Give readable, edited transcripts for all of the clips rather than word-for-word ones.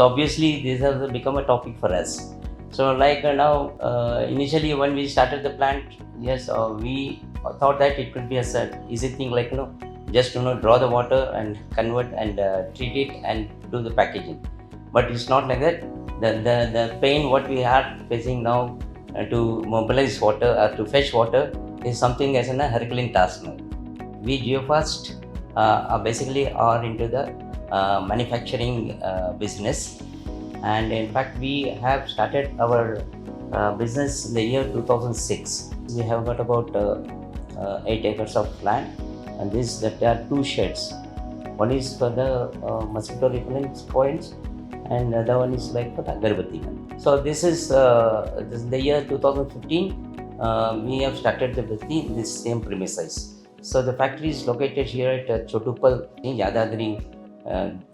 So obviously this has become a topic for us. So like now, initially when we started the plant, yes, we thought that it could be a easy thing, like just draw the water and convert and treat it and do the packaging. But it's not like that. The pain what we are facing now to mobilize water or to fetch water is something as a herculean task now. We Geofast basically are into the manufacturing business, and in fact we have started our business in the year 2006. We have got about 8 acres of land, and there are 2 sheds. One is for the mosquito repellent points, and the other one is like for the agarbatti. So this is the year 2015. We have started the business in this same premises. So the factory is located here at Chotupal in Yadadri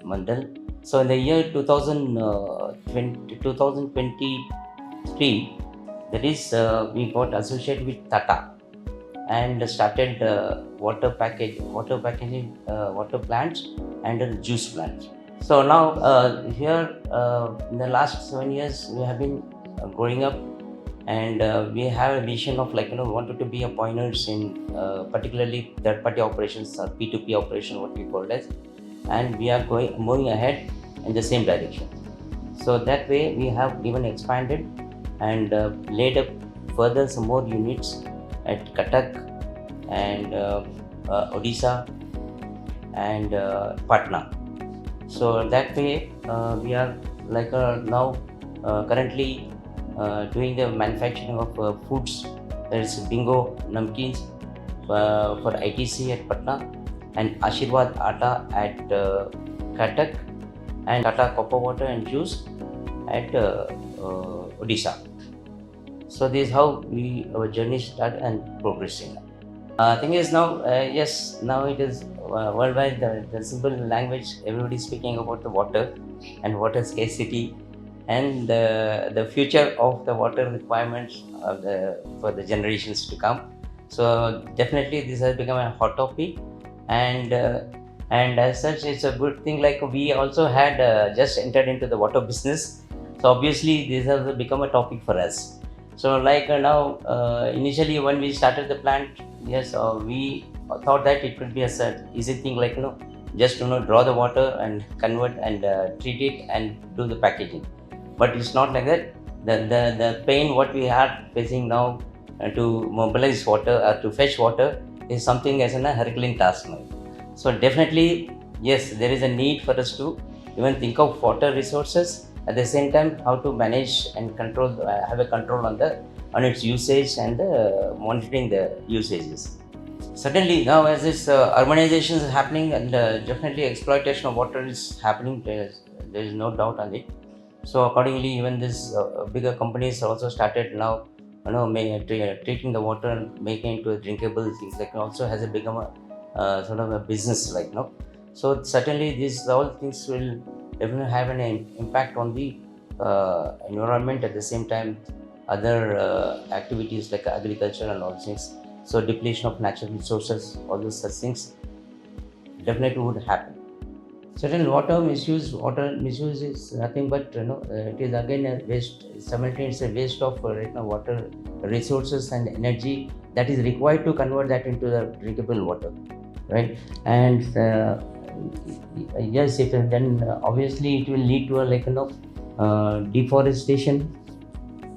Mandal. So in the year 2023, that is we got associated with Tata and started water packaging, water plants and juice plants. So now here in the last 7 years we have been growing up, and we have a vision of wanted to be a pioneers in particularly third party operations or P2P operation, what we call it as, and we are moving ahead in the same direction. So that way we have even expanded and laid up further some more units at Cuttack and Odisha and Patna. So that way we are now currently doing the manufacturing of foods. There is Bingo Namkeens for ITC at Patna, and Ashirwad Atta at Cuttack, and Tata Copper Water and Juice at Odisha. So this is how our journey started and progressing. Thing is now, yes, now it is worldwide the simple language. Everybody is speaking about the water and water scarcity and the future of the water requirements for the generations to come. So definitely this has become a hot topic, and as such it's a good thing. Like we also had just entered into the water business, so obviously this has become a topic for us. So like now, initially when we started the plant, yes, we thought that it could be a easy thing, like just draw the water and convert and treat it and do the packaging. But it's not like that. The pain what we are facing now to mobilize water or to fetch water is something as a herculean task now. So definitely, yes, there is a need for us to even think of water resources, at the same time how to manage and control, have a control on its usage and monitoring the usages. Certainly now as this urbanization is happening, and definitely exploitation of water is happening, there is no doubt on it. So accordingly, even this bigger companies also started now, treating the water and making it into drinkable things. Like also has become a sort of a business, like So certainly these all things will definitely have an impact on the environment. At the same time, other activities like agriculture and all things. So depletion of natural resources, all those such things definitely would happen. Certain water misuse is nothing but it is again a waste. Simultaneously, a waste of water resources and energy that is required to convert that into the drinkable water, right? And yes, if then obviously it will lead to a deforestation,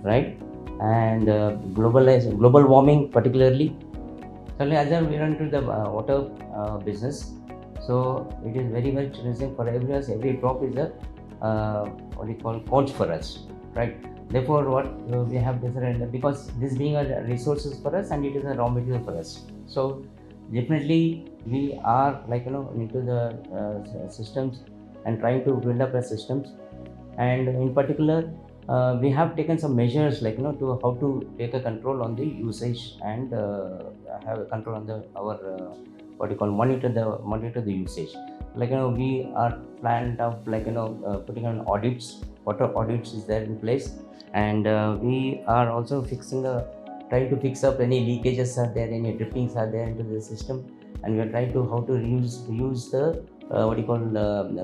right? And global warming particularly. So as we run to the water business. So it is very much necessary for every drop is a coach for us, right? Therefore, what we have decided, because this being a resources for us and it is a raw material for us. So definitely we are into the systems and trying to build up the systems, and in particular we have taken some measures to how to take a control on the usage and have a control on our monitor the usage. We are planned of putting on audits. Water audits is there in place, and we are also trying to fix up any leakages are there, any drippings are there into the system, and we are trying to how to use the what you call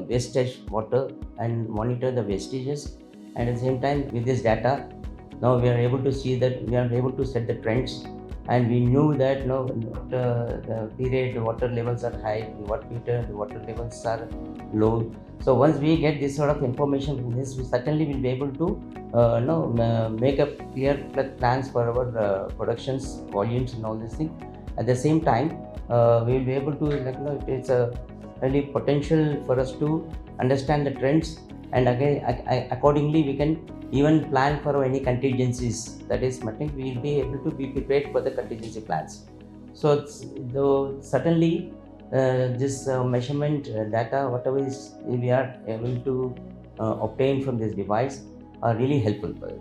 wastage water and monitor the wastages. And at the same time, with this data, now we are able to see that we are able to set the trends, and we knew that the period water levels are high, what period the water levels are low. So once we get this sort of information from this, we certainly will be able to make a clear plans for our productions, volumes, and all these things. At the same time, we will be able to it's a really potential for us to understand the trends, and again accordingly we can even plan for any contingencies. That is, I think we will be able to be prepared for the contingency plans. So though certainly this measurement data, whatever is we are able to obtain from this device, are really helpful for us.